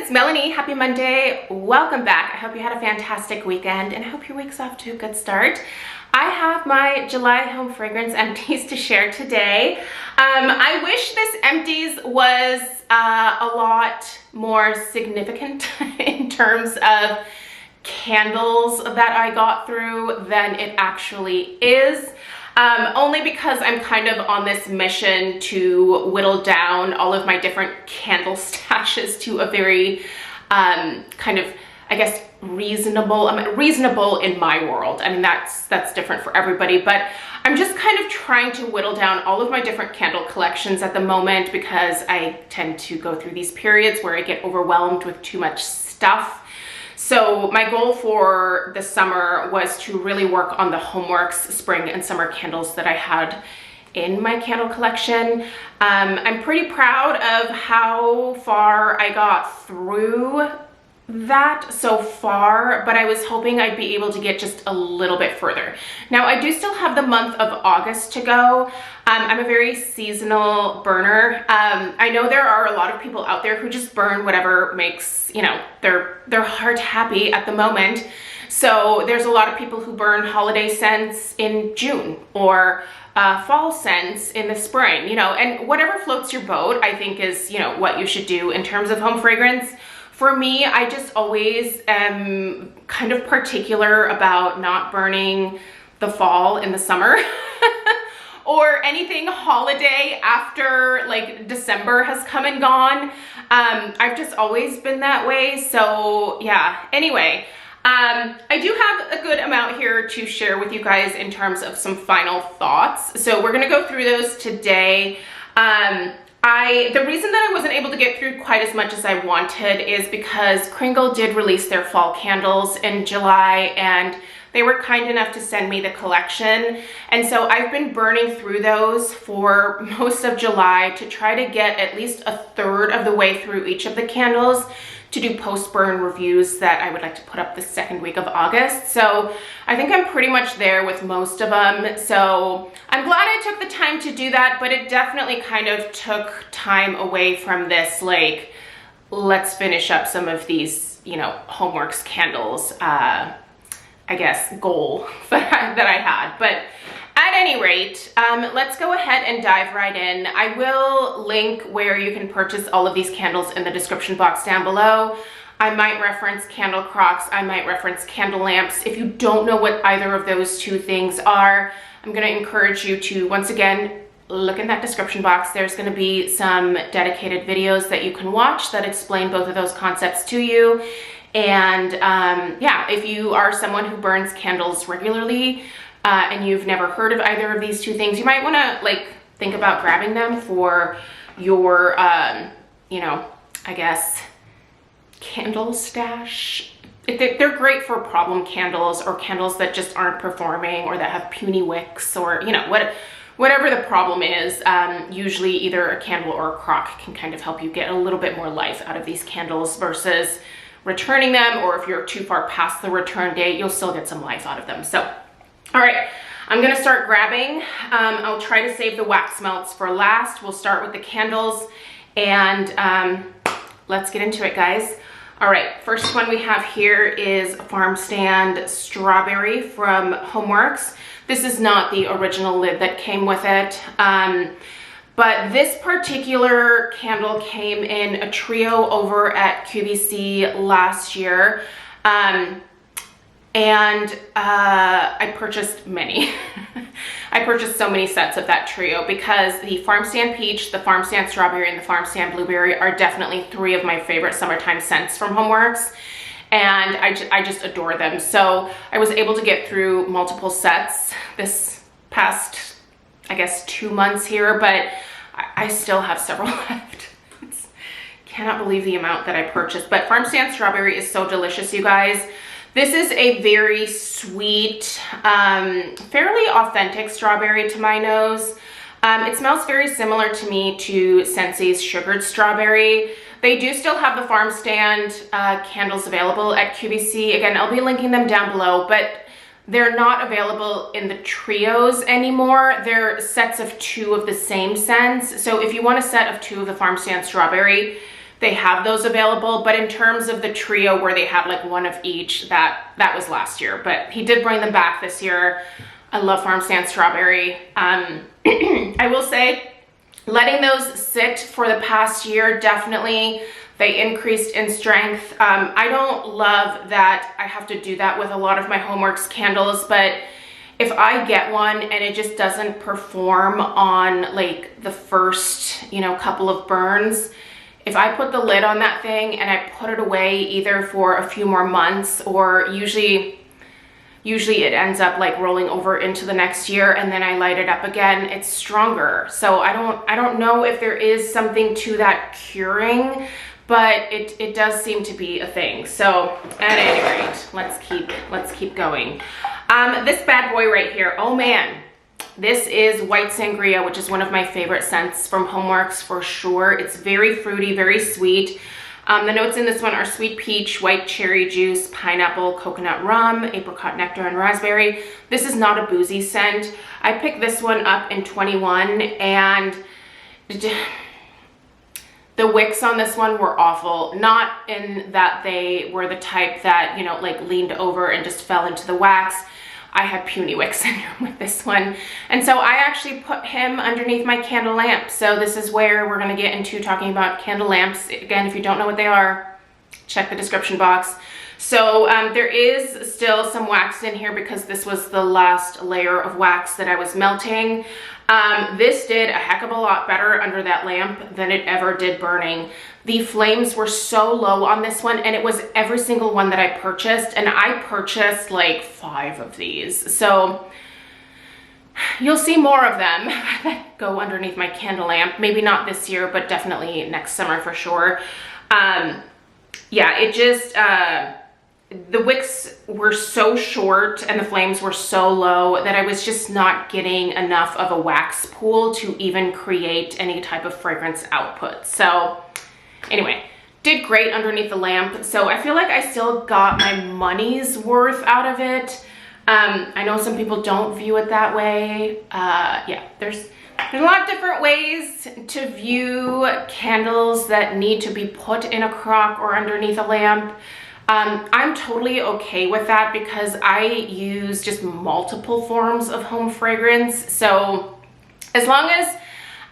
it's Melanie. Happy Monday. Welcome back. I hope you had a fantastic weekend and I hope your week's off to a good start. I have my July home fragrance empties to share today. I wish this empties was a lot more significant in terms of candles that I got through than it actually is. Only because I'm kind of on this mission to whittle down all of my different candle stashes to a very kind of, I guess, reasonable in my world. I mean, that's different for everybody, but I'm just kind of trying to whittle down all of my different candle collections at the moment because I tend to go through these periods where I get overwhelmed with too much stuff. So my goal for the summer was to really work on the Homeworx spring and summer candles that I had in my candle collection. I'm pretty proud of how far I got through that so far, but I was hoping I'd be able to get just a little bit further. Now I do still have the month of August to go. I'm a very seasonal burner. I know there are a lot of people out there who just burn whatever makes, you know, their heart happy at the moment. So there's a lot of people who burn holiday scents in June or fall scents in the spring, you know, and whatever floats your boat, I think is, you know, what you should do in terms of home fragrance. For me, I just always am kind of particular about not burning the fall in the summer or anything holiday after like December has come and gone. I've just always been that way. So yeah, anyway, I do have a good amount here to share with you guys in terms of some final thoughts. So we're gonna go through those today. The reason that I wasn't able to get through quite as much as I wanted is because Kringle did release their fall candles in July and they were kind enough to send me the collection. And so I've been burning through those for most of July to try to get at least a third of the way through each of the candles to do post-burn reviews that I would like to put up the second week of August. So I think I'm pretty much there with most of them. So I'm glad I took the time to do that, but it definitely kind of took time away from this, like, let's finish up some of these, you know, Homeworx candles, I guess, goal that I had. But at any rate, let's go ahead and dive right in. I will link where you can purchase all of these candles in the description box down below. I might reference candle crocks, I might reference candle lamps. If you don't know what either of those two things are, I'm gonna encourage you to, once again, look in that description box. There's gonna be some dedicated videos that you can watch that explain both of those concepts to you. And yeah, if you are someone who burns candles regularly, and you've never heard of either of these two things, you might want to like think about grabbing them for your, you know, I guess, candle stash. They're great for problem candles or candles that just aren't performing or that have puny wicks or, you know, whatever the problem is. Usually either a candle or a crock can kind of help you get a little bit more life out of these candles versus returning them, or if you're too far past the return date, you'll still get some life out of them. So all right, I'm gonna start grabbing. I'll try to save the wax melts for last. We'll start with the candles and let's get into it, guys. All right, first one we have here is Farmstand Strawberry from Homeworx. This is not the original lid that came with it, but this particular candle came in a trio over at QVC last year. And I purchased many. I purchased so many sets of that trio because the Farmstand Peach, the Farmstand Strawberry, and the Farmstand Blueberry are definitely three of my favorite summertime scents from Homeworx. And I just adore them. So I was able to get through multiple sets this past, I guess, 2 months here, but I still have several left. Cannot believe the amount that I purchased. But Farmstand Strawberry is so delicious, you guys. This is a very sweet, fairly authentic strawberry to my nose. It smells very similar to me to Scentsi's Sugared Strawberry. They do still have the Farmstand candles available at QVC. Again, I'll be linking them down below, but they're not available in the trios anymore. They're sets of 2 of the same scents. So if you want a set of 2 of the Farmstand Strawberry, they have those available. But in terms of the trio where they had like one of each, that was last year. But he did bring them back this year. I love Farmstand Strawberry. I will say, letting those sit for the past year, definitely they increased in strength. I don't love that I have to do that with a lot of my Homeworx candles, but if I get one and it just doesn't perform on like the first, you know, couple of burns, if I put the lid on that thing and I put it away either for a few more months, or usually it ends up like rolling over into the next year, and then I light it up again, it's stronger. So I don't know if there is something to that curing, but it does seem to be a thing. So at any rate, let's keep going. This bad boy right here, oh man, this is White Sangria, which is one of my favorite scents from Homeworx for sure. It's very fruity, very sweet. The notes in this one are sweet peach, white cherry juice, pineapple, coconut rum, apricot nectar, and raspberry. This is not a boozy scent. I picked this one up in 21, and the wicks on this one were awful. Not in that they were the type that, you know, like leaned over and just fell into the wax. I had puny wick syndrome with this one. And so I actually put him underneath my candle lamp. So this is where we're gonna get into talking about candle lamps. Again, if you don't know what they are, check the description box. So there is still some wax in here because this was the last layer of wax that I was melting. This did a heck of a lot better under that lamp than it ever did burning. The flames were so low on this one, and it was every single one that I purchased, and I purchased like 5 of these. So you'll see more of them that go underneath my candle lamp. Maybe not this year, but definitely next summer for sure. Yeah, it just, the wicks were so short and the flames were so low that I was just not getting enough of a wax pool to even create any type of fragrance output. So anyway, did great underneath the lamp. So I feel like I still got my money's worth out of it. I know some people don't view it that way. Yeah, there's a lot of different ways to view candles that need to be put in a crock or underneath a lamp. I'm totally okay with that because I use just multiple forms of home fragrance. So as long as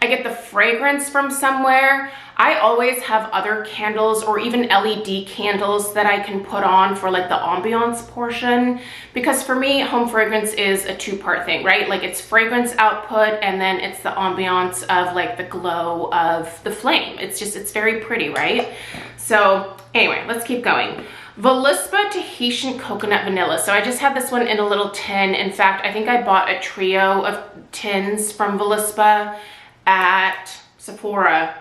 I get the fragrance from somewhere, I always have other candles or even LED candles that I can put on for like the ambiance portion, because for me, home fragrance is a 2-part thing, right? Like it's fragrance output and then it's the ambiance of like the glow of the flame. It's very pretty, right? So anyway, let's keep going. Volispa Tahitian Coconut Vanilla. So I just have this one in a little tin. In fact, I think I bought a trio of tins from Volispa at Sephora.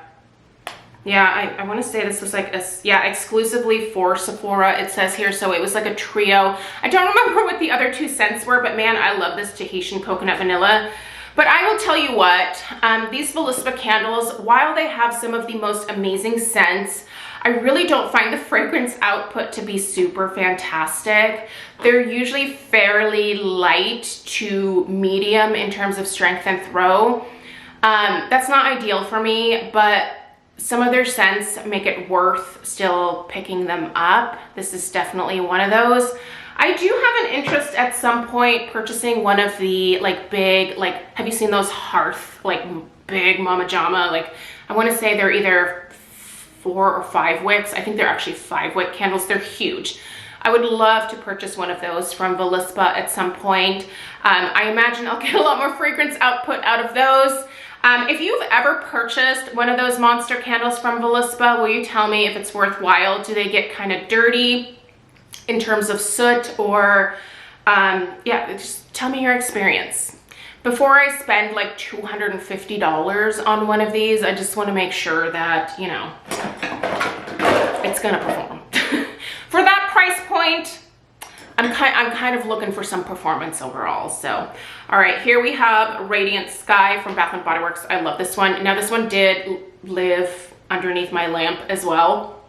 Yeah, I want to say this was like exclusively for Sephora, it says here. So it was like a trio. I don't remember what the other 2 scents were, but man, I love this Tahitian Coconut Vanilla. But I will tell you what, these Volispa candles, while they have some of the most amazing scents, I really don't find the fragrance output to be super fantastic. They're usually fairly light to medium in terms of strength and throw. That's not ideal for me, but some of their scents make it worth still picking them up. This is definitely one of those. I do have an interest at some point purchasing one of the like big, like, have you seen those hearth, like big Mama Jama? Like, I want to say they're either 4 or 5 wicks. I think they're actually 5 wick candles. They're huge. I would love to purchase one of those from Volispa at some point. I imagine I'll get a lot more fragrance output out of those. If you've ever purchased one of those monster candles from Volispa, will you tell me if it's worthwhile? Do they get kind of dirty in terms of soot, or yeah, just tell me your experience. Before I spend like $250 on one of these, I just want to make sure that, you know, it's gonna perform. For that price point, I'm kind of looking for some performance overall. So, all right, here we have Radiant Sky from Bath & Body Works. I love this one. Now, this one did live underneath my lamp as well.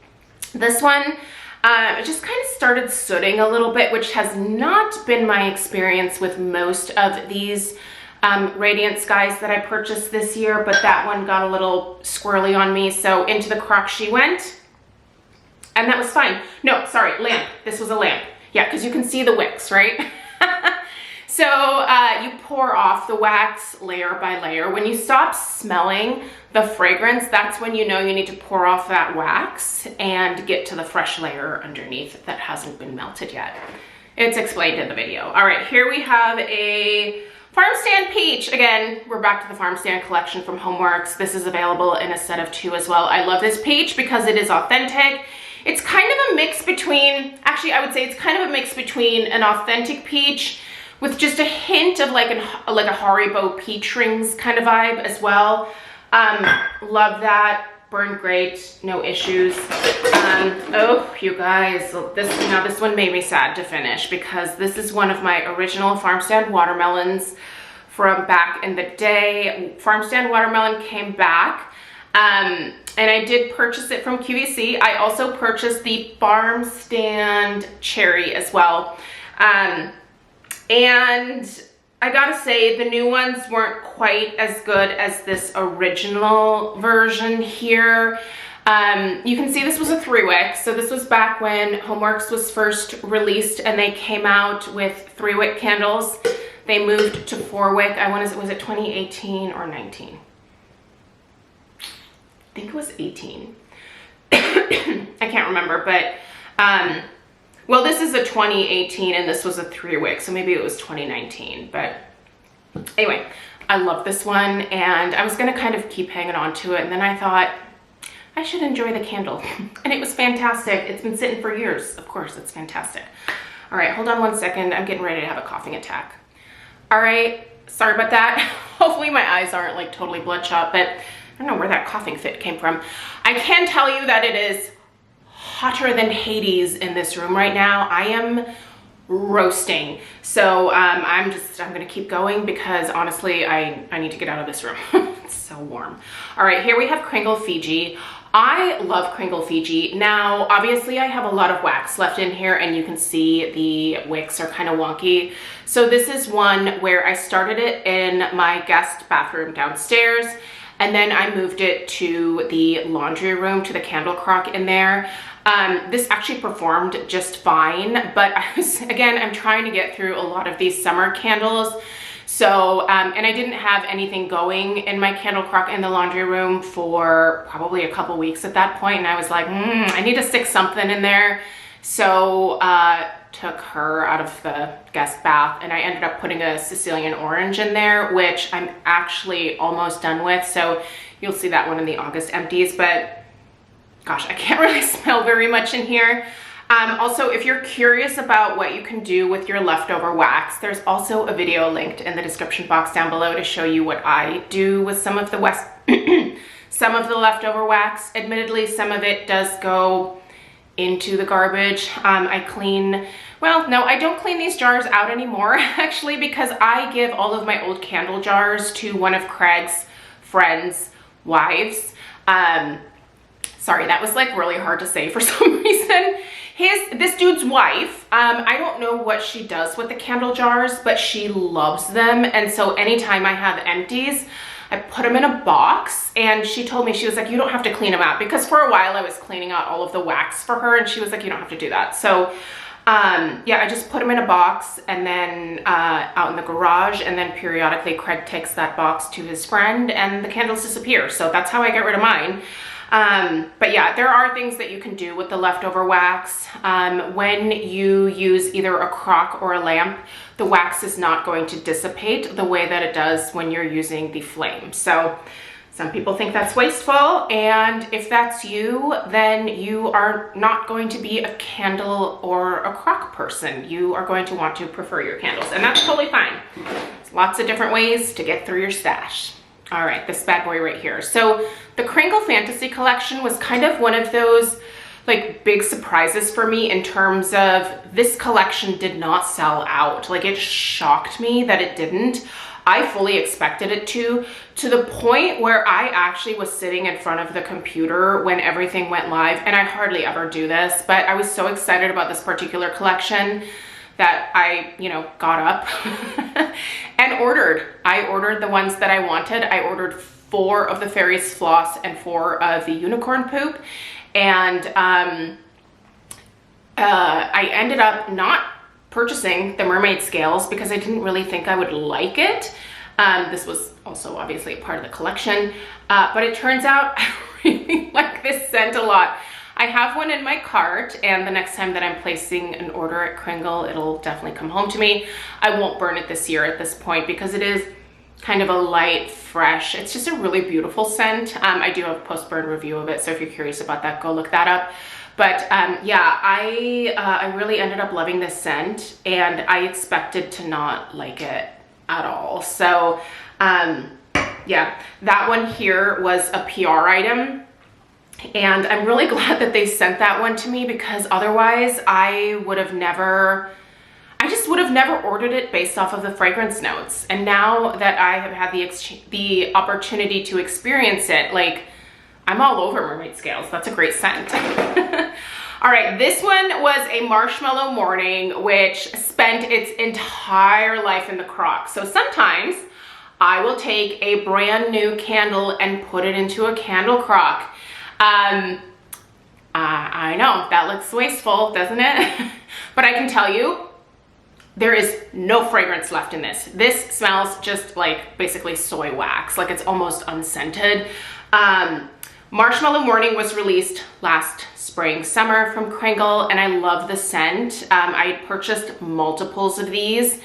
This one, it just kind of started sooting a little bit, which has not been my experience with most of these Radiant Skies that I purchased this year, but that one got a little squirrely on me, so into the crock she went. And that was fine. No, sorry, lamp. This was a lamp. Yeah, because you can see the wicks, right? So you pour off the wax layer by layer. When you stop smelling the fragrance, that's when you know you need to pour off that wax and get to the fresh layer underneath that hasn't been melted yet. It's explained in the video. All right, here we have a Farmstand Peach. Again, we're back to the Farmstand collection from Homeworx. This is available in a set of 2 as well. I love this peach because it is authentic. It's kind of a mix between, actually I would say it's kind of a mix between an authentic peach with just a hint of like a Haribo peach rings kind of vibe as well. Love that. Burned great, no issues. Oh, you guys, this one made me sad to finish because this is one of my original Farmstand Watermelons from back in the day. Farmstand Watermelon came back, and I did purchase it from QVC. I also purchased the Farmstand Cherry as well. And I gotta say, the new ones weren't quite as good as this original version here. You can see this was a 3-wick. So this was back when Homeworx was first released and they came out with 3-wick candles. They moved to 4-wick. Was it 2018 or 19? I think it was 18. I can't remember, but well, this is a 2018 and this was a 3-wick, so maybe it was 2019. But anyway, I love this one and I was gonna kind of keep hanging on to it, and then I thought I should enjoy the candle. And it was fantastic. It's been sitting for years. Of course, it's fantastic. All right, hold on one second. I'm getting ready to have a coughing attack. All right, sorry about that. Hopefully my eyes aren't like totally bloodshot, but I don't know where that coughing fit came from. I can tell you that it is hotter than Hades in this room right now. I am roasting. So I'm gonna keep going because honestly, I need to get out of this room. It's so warm. All right, here we have Crinkle Fiji. I love Crinkle Fiji. Now, obviously I have a lot of wax left in here and you can see the wicks are kind of wonky. So this is one where I started it in my guest bathroom downstairs, and then I moved it to the laundry room, to the candle crock in there. This actually performed just fine, but I'm trying to get through a lot of these summer candles. So, and I didn't have anything going in my candle crock in the laundry room for probably a couple weeks at that point, and I was like, I need to stick something in there. So, took her out of the guest bath and I ended up putting a Sicilian orange in there, which I'm actually almost done with. So you'll see that one in the August empties, but gosh, I can't really smell very much in here. Also, if you're curious about what you can do with your leftover wax, there's also a video linked in the description box down below to show you what I do with some of the leftover wax. Admittedly, some of it does go into the garbage. I don't clean these jars out anymore actually, because I give all of my old candle jars to one of Craig's friends' wives. Sorry, that was like really hard to say for some reason. This dude's wife, I don't know what she does with the candle jars, but she loves them. And so anytime I have empties, I put them in a box, and she told me, she was like, you don't have to clean them out, because for a while I was cleaning out all of the wax for her and she was like, you don't have to do that. So yeah, I just put them in a box and then out in the garage, and then periodically Craig takes that box to his friend and the candles disappear. So that's how I get rid of mine. But yeah, there are things that you can do with the leftover wax. When you use either a crock or a lamp, the wax is not going to dissipate the way that it does when you're using the flame. So some people think that's wasteful, and if that's you, then you are not going to be a candle or a crock person. You are going to want to prefer your candles, and that's totally fine. There's lots of different ways to get through your stash. All right, this bad boy right here. So the Crinkle Fantasy collection was kind of one of those like big surprises for me in terms of this collection did not sell out. Like, it shocked me that it didn't. I fully expected it to the point where I actually was sitting in front of the computer when everything went live, and I hardly ever do this, but I was so excited about this particular collection that I, you know, got up and ordered. I ordered the ones that I wanted. I ordered 4 of the fairies floss and 4 of the unicorn poop. And I ended up not purchasing the mermaid scales because I didn't really think I would like it. This was also obviously a part of the collection, but it turns out I really like this scent a lot. I have one in my cart, and the next time that I'm placing an order at Kringle, it'll definitely come home to me. I won't burn it this year at this point because it is kind of a light, fresh, it's just a really beautiful scent. I do have a post-burn review of it, so if you're curious about that, go look that up. But yeah, I really ended up loving this scent, and I expected to not like it at all. So yeah, that one here was a PR item. And I'm really glad that they sent that one to me because otherwise I just would have never ordered it based off of the fragrance notes. And now that I have had the opportunity to experience it, like, I'm all over mermaid scales. That's a great scent. All right, this one was a Marshmallow Morning, which spent its entire life in the crock. So sometimes I will take a brand new candle and put it into a candle crock. I know that looks wasteful, doesn't it? But I can tell you, there is no fragrance left in this. This smells just like basically soy wax, like it's almost unscented. Marshmallow Morning was released last spring, summer from Kringle, and I love the scent. I purchased multiples of these,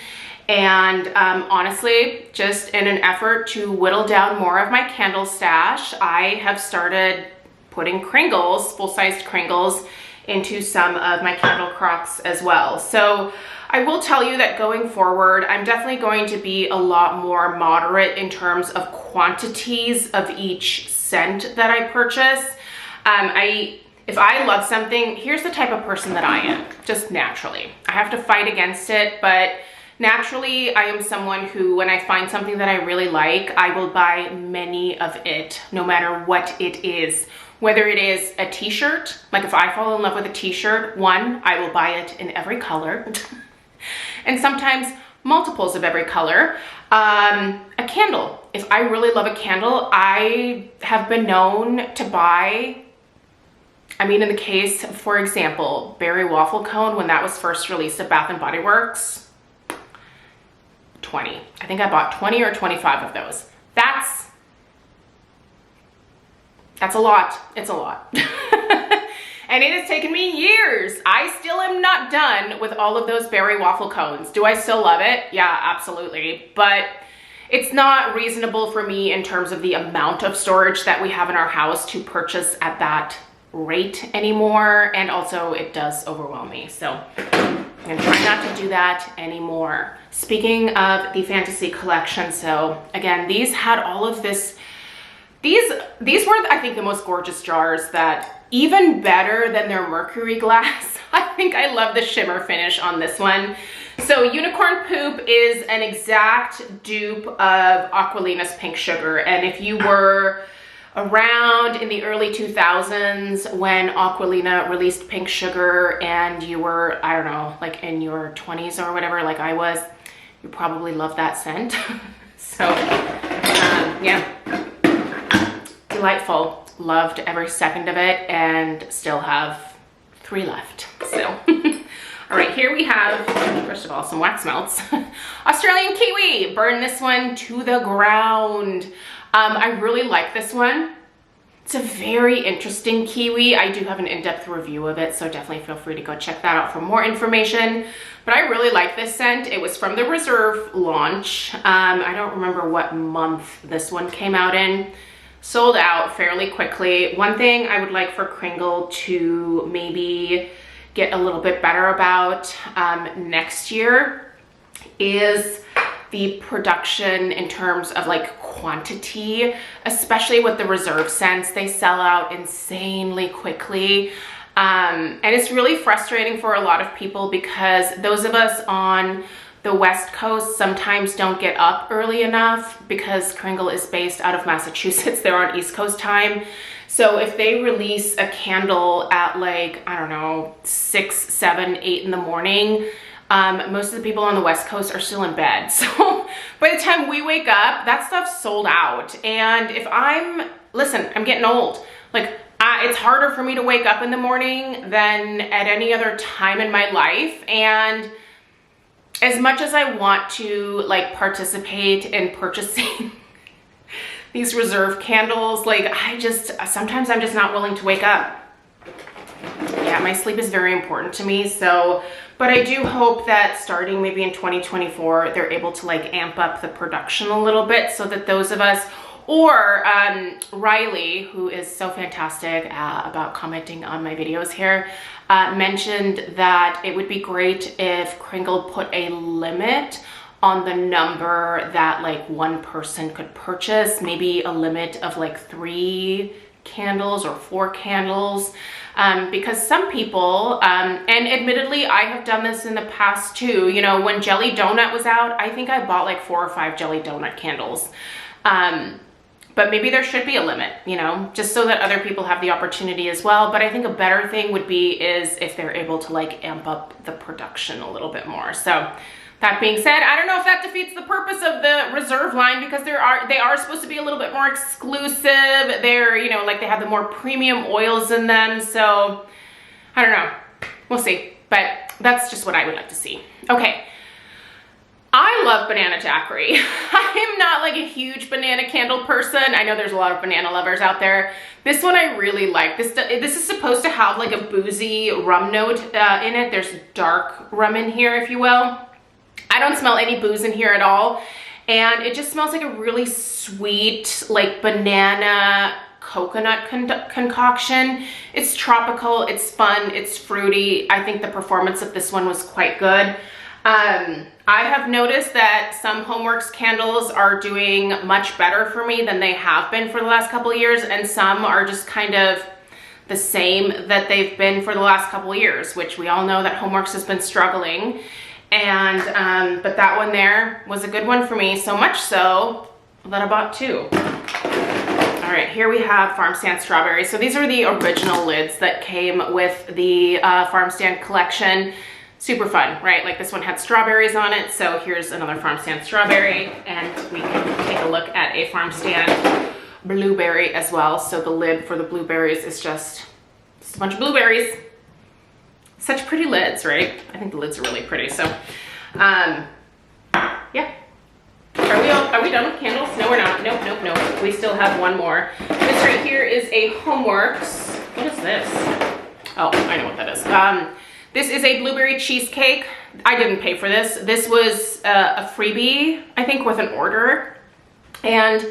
and honestly, just in an effort to whittle down more of my candle stash, I have started putting Kringles, full-sized Kringles, into some of my candle crocks as well. So I will tell you that going forward, I'm definitely going to be a lot more moderate in terms of quantities of each scent that I purchase. If I love something, here's the type of person that I am, just naturally. I have to fight against it, but naturally, I am someone who, when I find something that I really like, I will buy many of it, no matter what it is. Whether it is a t-shirt, like if I fall in love with a t-shirt, one, I will buy it in every color. And sometimes multiples of every color. A candle. If I really love a candle, I have been known to buy, I mean, in the case, for example, Berry Waffle Cone, when that was first released at Bath & Body Works, 20. I think I bought 20 or 25 of those. That's a lot. It's a lot. And it has taken me years. I still am not done with all of those Berry Waffle Cones. Do I still love it? Yeah, absolutely. But it's not reasonable for me in terms of the amount of storage that we have in our house to purchase at that rate anymore. And also it does overwhelm me. So I'm gonna try not to do that anymore. Speaking of the Fantasy collection, so again, these had all of this. These were, I think, the most gorgeous jars, that even better than their mercury glass. I think I love the shimmer finish on this one. So Unicorn Poop is an exact dupe of Aquilina's Pink Sugar. And if you were around in the early 2000s when Aquilina released Pink Sugar and you were, I don't know, like in your 20s or whatever, like I was, you probably love that scent. So yeah. Delightful. Loved every second of it, and still have 3 left. So all right, here we have, first of all, some wax melts. Australian Kiwi. Burn this one to the ground. I really like this one. It's a very interesting kiwi. I do have an in-depth review of it, so definitely feel free to go check that out for more information. But I really like this scent. It was from the Reserve launch. I don't remember what month this one came out in. Sold out fairly quickly. One thing I would like for Kringle to maybe get a little bit better about next year is the production in terms of like quantity, especially with the Reserve scents. They sell out insanely quickly. And it's really frustrating for a lot of people because those of us on the West Coast sometimes don't get up early enough because Kringle is based out of Massachusetts. They're on East Coast time. So if they release a candle at like, I don't know, 6, 7, 8 in the morning, Most of the people on the West Coast are still in bed. So by the time we wake up, that stuff's sold out. And if listen, I'm getting old. Like, it's harder for me to wake up in the morning than at any other time in my life. And as much as I want to like participate in purchasing these reserve candles, like sometimes I'm just not willing to wake up. Yeah, my sleep is very important to me. So, but I do hope that starting maybe in 2024, they're able to like amp up the production a little bit so that those of us, or Riley, who is so fantastic about commenting on my videos here, mentioned that it would be great if Kringle put a limit on the number that like one person could purchase, maybe a limit of like 3 candles or 4 candles, because some people, and admittedly I have done this in the past too, you know, when Jelly Donut was out, I think I bought like 4 or 5 Jelly Donut candles. But maybe there should be a limit, you know, just so that other people have the opportunity as well. But I think a better thing would be if they're able to like amp up the production a little bit more. So that being said, I don't know if that defeats the purpose of the reserve line, because they are supposed to be a little bit more exclusive. They're, you know, like they have the more premium oils in them. So I don't know, we'll see, but that's just what I would like to see. Okay. I love banana Jackery. I am not like a huge banana candle person. I know there's a lot of banana lovers out there. This one I really like. This is supposed to have like a boozy rum note in it. There's dark rum in here, if you will. I don't smell any booze in here at all. And it just smells like a really sweet, like banana coconut concoction. It's tropical, it's fun, it's fruity. I think the performance of this one was quite good. I have noticed that some Homeworx candles are doing much better for me than they have been for the last couple of years, and some are just kind of the same that they've been for the last couple of years, which we all know that Homeworx has been struggling. And but that one there was a good one for me, so much so that I bought 2. All right, here we have Farmstand Strawberry. So these are the original lids that came with the Farmstand collection. Super fun, right? Like this one had strawberries on it. So here's another Farmstand Strawberry, and we can take a look at a Farmstand Blueberry as well. So the lid for the blueberries is just a bunch of blueberries. Such pretty lids, right? I think the lids are really pretty. So, yeah. Are we done with candles? No, we're not. Nope, nope, nope. We still have one more. This right here is a Homeworx. What is this? Oh, I know what that is. This is a blueberry cheesecake. I didn't pay for this. This was a freebie, I think, with an order. And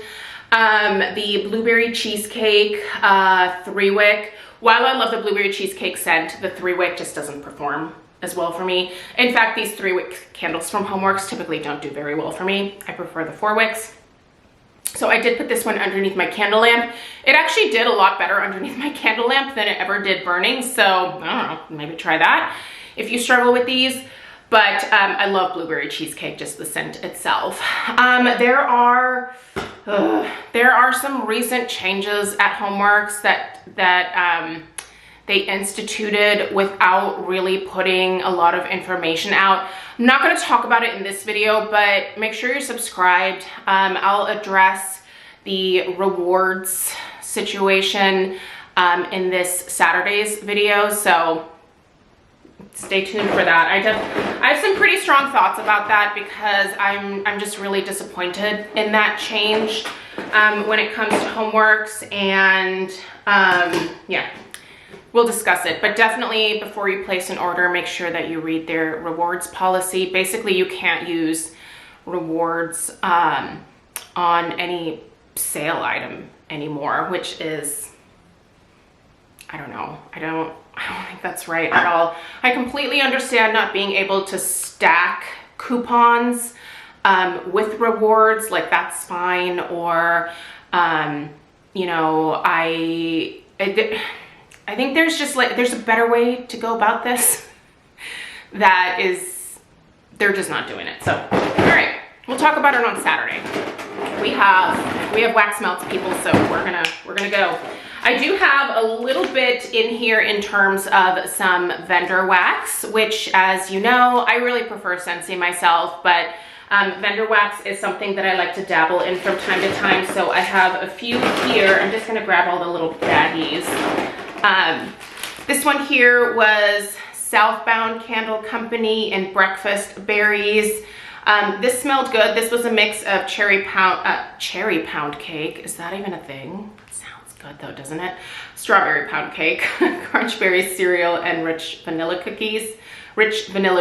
the blueberry cheesecake 3-wick. While I love the blueberry cheesecake scent, the 3-wick just doesn't perform as well for me. In fact, these 3-wick candles from Homeworx typically don't do very well for me. I prefer the 4 wicks. So I did put this one underneath my candle lamp. It actually did a lot better underneath my candle lamp than it ever did burning. So I don't know, maybe try that if you struggle with these. But I love blueberry cheesecake, just the scent itself. There are some recent changes at Homeworx that they instituted without really putting a lot of information out. I'm not going to talk about it in this video, but make sure you're subscribed. I'll address the rewards situation in this Saturday's video, so stay tuned for that. I have some pretty strong thoughts about that, because I'm just really disappointed in that change when it comes to Homeworx, and yeah. We'll discuss it, but definitely before you place an order, make sure that you read their rewards policy. Basically, you can't use rewards on any sale item anymore, which is, I don't know. I don't think that's right at all. I completely understand not being able to stack coupons with rewards, like that's fine, or you know, I think there's just like, there's a better way to go about this that is, they're just not doing it. So, all right, we'll talk about it on Saturday. We have wax melts, people, so we're gonna go. I do have a little bit in here in terms of some vendor wax, which, as you know, I really prefer Scentsy myself, but vendor wax is something that I like to dabble in from time to time. So I have a few here. I'm just gonna grab all the little baggies. This one here was Southbound Candle Company and Breakfast Berries. This smelled good. This was a mix of cherry pound cake. Is that even a thing? Sounds good though, doesn't it? Strawberry pound cake, crunch berry cereal, and rich vanilla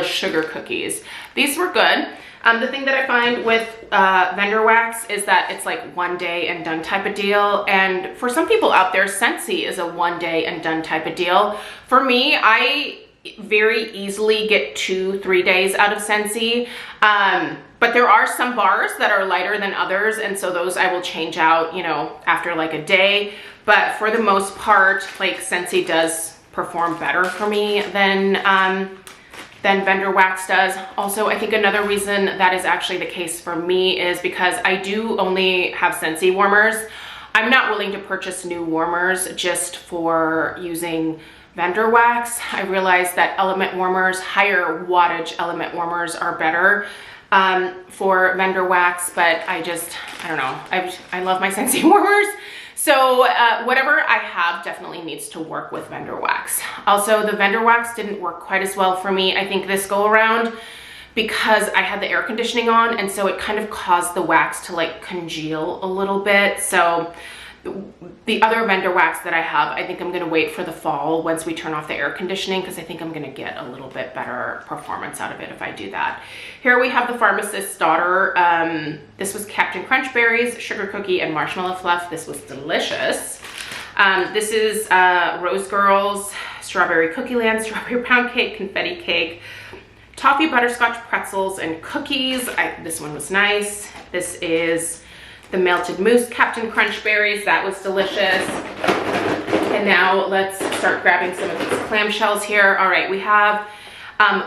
sugar cookies. These were good. The thing that I find with vendor wax is that it's like one day and done type of deal. And for some people out there, Scentsy is a one day and done type of deal. For me, I very easily get 2-3 days out of Scentsy. But there are some bars that are lighter than others, and so those I will change out, you know, after like a day. But for the most part, like, Scentsy does perform better for me than vendor wax does. Also, I think another reason that is actually the case for me is because I do only have Scentsy warmers. I'm not willing to purchase new warmers just for using vendor wax. I realize that element warmers, higher wattage element warmers, are better for vendor wax, but I don't know. I love my Scentsy warmers. So whatever I have definitely needs to work with vendor wax. Also, the vendor wax didn't work quite as well for me, I think, this go around, because I had the air conditioning on, and so it kind of caused the wax to like congeal a little bit. So the other vendor wax that I have, I think I'm gonna wait for the fall once we turn off the air conditioning, because I think I'm gonna get a little bit better performance out of it if I do that. Here we have the Pharmacist's Daughter. This was Captain Crunch Berries, Sugar Cookie, and Marshmallow Fluff. This was delicious. This is Rose Girls, Strawberry Cookie Land, Strawberry Pound Cake, Confetti Cake, Toffee Butterscotch Pretzels, and Cookies. This one was nice. This is the Melted Mousse Captain Crunch Berries. That was delicious. And now let's start grabbing some of these clamshells here. All right, we have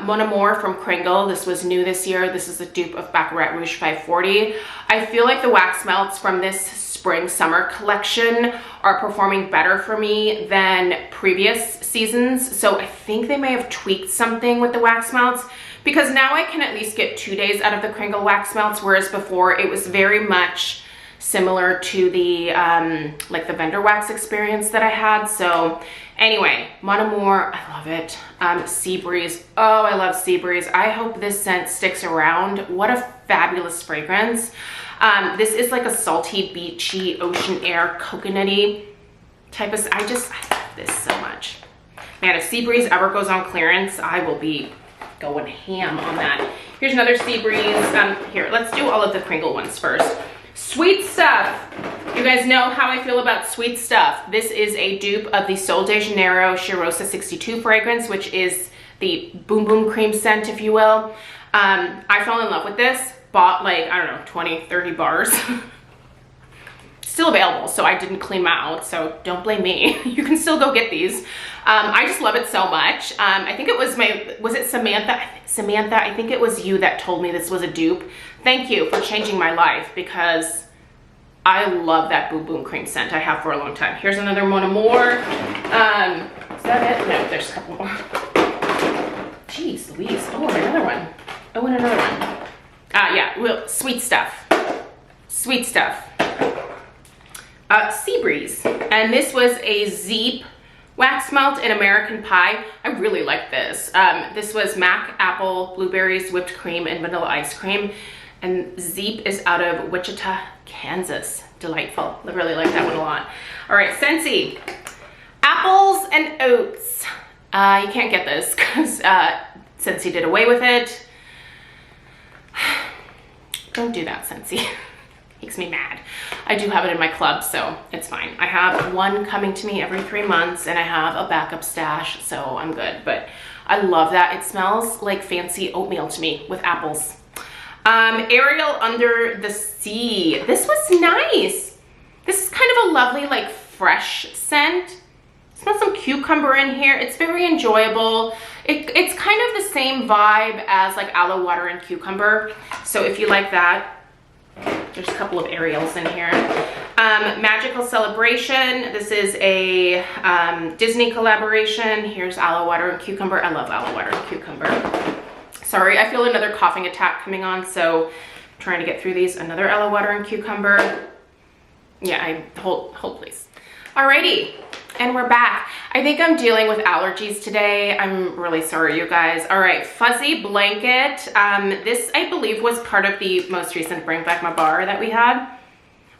Mon Amour from Kringle. This was new this year. This is a dupe of Baccarat Rouge 540. I feel like the wax melts from this spring summer collection are performing better for me than previous seasons. So I think they may have tweaked something with the wax melts, because now I can at least get 2 days out of the Kringle wax melts, whereas before it was very much similar to the like the vendor wax experience that I had. So anyway, Mon Amour, I love it. Sea Breeze, oh, I love Sea Breeze. I hope this scent sticks around. What a fabulous fragrance. This is like a salty, beachy, ocean air, coconutty type of, I love this so much. Man, if Sea Breeze ever goes on clearance, I will be going ham on that. Here's another Sea Breeze. Here, let's do all of the Kringle ones first. Sweet Stuff. You guys know how I feel about Sweet Stuff. This is a dupe of the Sol de Janeiro Cheirosa 62 fragrance, which is the Boom Boom Cream scent, if you will. I fell in love with this. Bought like, I don't know, 20, 30 bars. Still available, so I didn't clean them out, so don't blame me. You can still go get these. I just love it so much. I think it was it Samantha? Samantha, I think it was you that told me this was a dupe. Thank you for changing my life, because I love that Boom Boom Cream scent. I have for a long time. Here's another Mon Amour. Is that it? No, there's a couple more. Jeez Louise. Oh, and another one. Oh, and another one. Yeah, well, Sweet Stuff. Sweet Stuff. Sea Breeze. And this was a Zeep wax melt in American Pie. I really like this. This was Mac Apple, Blueberries, Whipped Cream, and Vanilla Ice Cream. And Zeep is out of Wichita, Kansas. Delightful. I really like that one a lot. All right, Scentsy. Apples and Oats. You can't get this because Scentsy did away with it. Don't do that, Scentsy. Makes me mad. I do have it in my club, so it's fine. I have one coming to me every 3 months, and I have a backup stash, so I'm good. But I love that. It smells like fancy oatmeal to me with apples. Ariel Under the Sea. This was nice. This is kind of a lovely, like, fresh scent. Smells some cucumber in here. It's very enjoyable. It's kind of the same vibe as like aloe water and cucumber. So if you like that, there's a couple of Ariels in here. Magical Celebration. This is a Disney collaboration. Here's aloe water and cucumber. I love aloe water and cucumber. Sorry, I feel another coughing attack coming on, so I'm trying to get through these. Another aloe water and cucumber. Yeah, hold please. Alrighty, and we're back. I think I'm dealing with allergies today. I'm really sorry, you guys. All right, Fuzzy Blanket. This, I believe, was part of the most recent Bring Back My Bar that we had.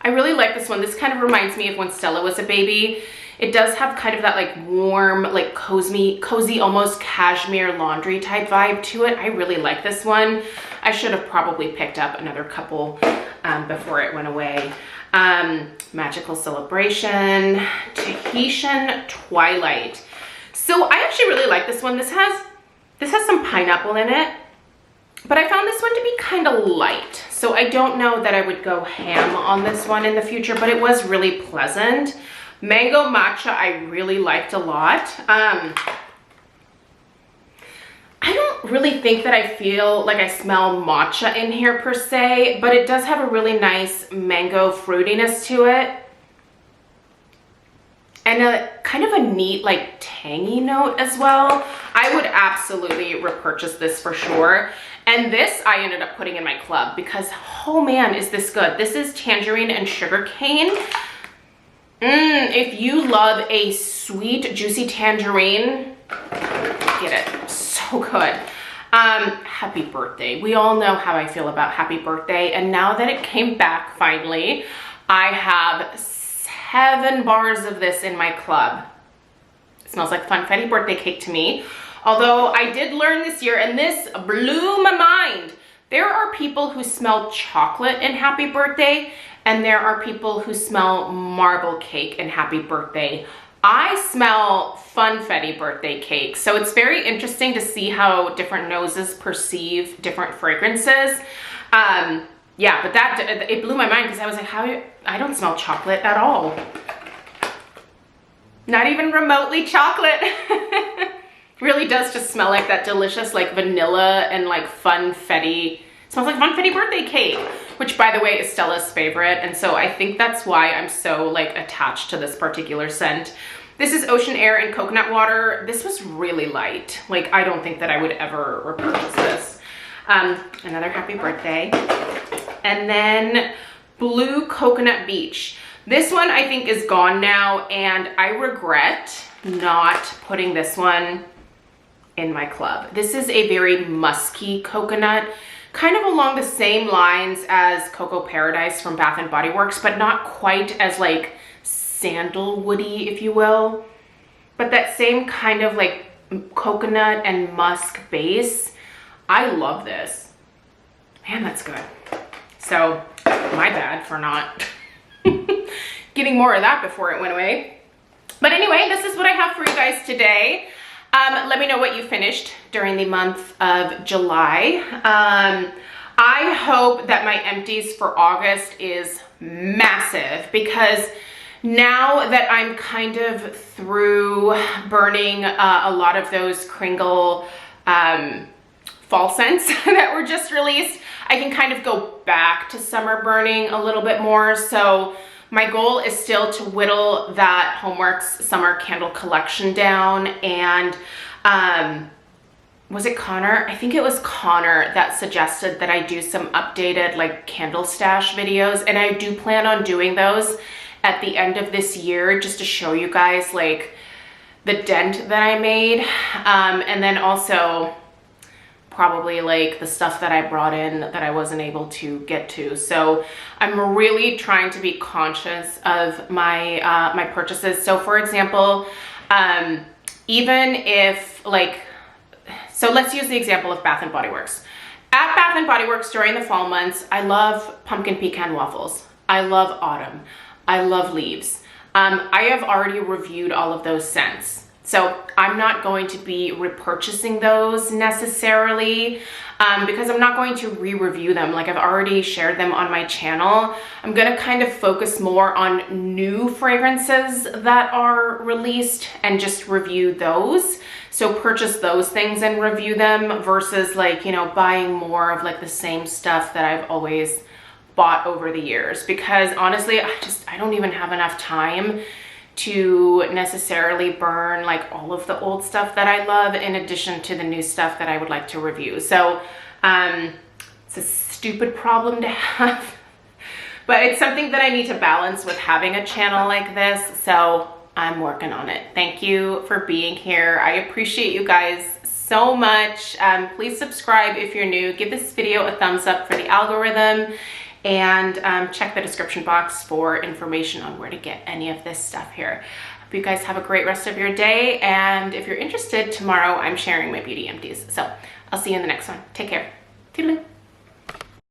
I really like this one. This kind of reminds me of when Stella was a baby. It does have kind of that like warm, like cozy, almost cashmere laundry type vibe to it. I really like this one. I should have probably picked up another couple before it went away. Magical Celebration, Tahitian Twilight. So I actually really like this one. This has some pineapple in it, but I found this one to be kind of light. So I don't know that I would go ham on this one in the future, but it was really pleasant. Mango Matcha I really liked a lot. I don't really think that I feel like I smell matcha in here per se, but it does have a really nice mango fruitiness to it. And a kind of a neat like tangy note as well. I would absolutely repurchase this for sure. And this I ended up putting in my club because, oh man, is this good. This is tangerine and sugarcane. If you love a sweet, juicy tangerine, get it. So good. Happy birthday. We all know how I feel about happy birthday. And now that it came back finally, I have 7 bars of this in my club. It smells like funfetti birthday cake to me. Although I did learn this year, and this blew my mind. There are people who smell chocolate in happy birthday, and there are people who smell marble cake in happy birthday. I smell funfetti birthday cake, so it's very interesting to see how different noses perceive different fragrances. Yeah, but it blew my mind because I was like, I don't smell chocolate at all. Not even remotely chocolate. Really does just smell like that delicious like vanilla and like funfetti. It smells like funfetti birthday cake, which by the way is Stella's favorite. And so I think that's why I'm so like attached to this particular scent. This is Ocean Air and Coconut Water. This was really light. Like I don't think that I would ever repurchase this. Another happy birthday. And then Blue Coconut Beach. This one I think is gone now, and I regret not putting this one in my club. This is a very musky coconut, kind of along the same lines as Cocoa Paradise from Bath & Body Works, but not quite as like sandalwoody, if you will. But that same kind of like coconut and musk base. I love this. Man, that's good. So my bad for not getting more of that before it went away. But anyway, this is what I have for you guys today. Let me know what you finished during the month of July. I hope that my empties for August is massive, because now that I'm kind of through burning a lot of those Kringle fall scents that were just released, I can kind of go back to summer burning a little bit more. So my goal is still to whittle that Homeworx summer candle collection down. And was it Connor? I think it was Connor that suggested that I do some updated like candle stash videos, and I do plan on doing those at the end of this year just to show you guys like the dent that I made, and then also probably like the stuff that I brought in that I wasn't able to get to. So I'm really trying to be conscious of my my purchases. So for example, even if like, so let's use the example of Bath & Body Works. At Bath & Body Works during the fall months, I love pumpkin pecan waffles. I love autumn. I love leaves. I have already reviewed all of those scents. So I'm not going to be repurchasing those necessarily because I'm not going to re-review them. Like I've already shared them on my channel. I'm gonna kind of focus more on new fragrances that are released and just review those. So purchase those things and review them versus like, you know, buying more of like the same stuff that I've always bought over the years, because honestly, I don't even have enough time to necessarily burn like all of the old stuff that I love in addition to the new stuff that I would like to review. So it's a stupid problem to have, but it's something that I need to balance with having a channel like this. So I'm working on it. Thank you for being here. I appreciate you guys so much. Please subscribe if you're new. Give this video a thumbs up for the algorithm, and check the description box for information on where to get any of this stuff here. Hope you guys have a great rest of your day, and if you're interested, tomorrow I'm sharing my beauty empties. So I'll see you in the next one. Take care. Toodaloo.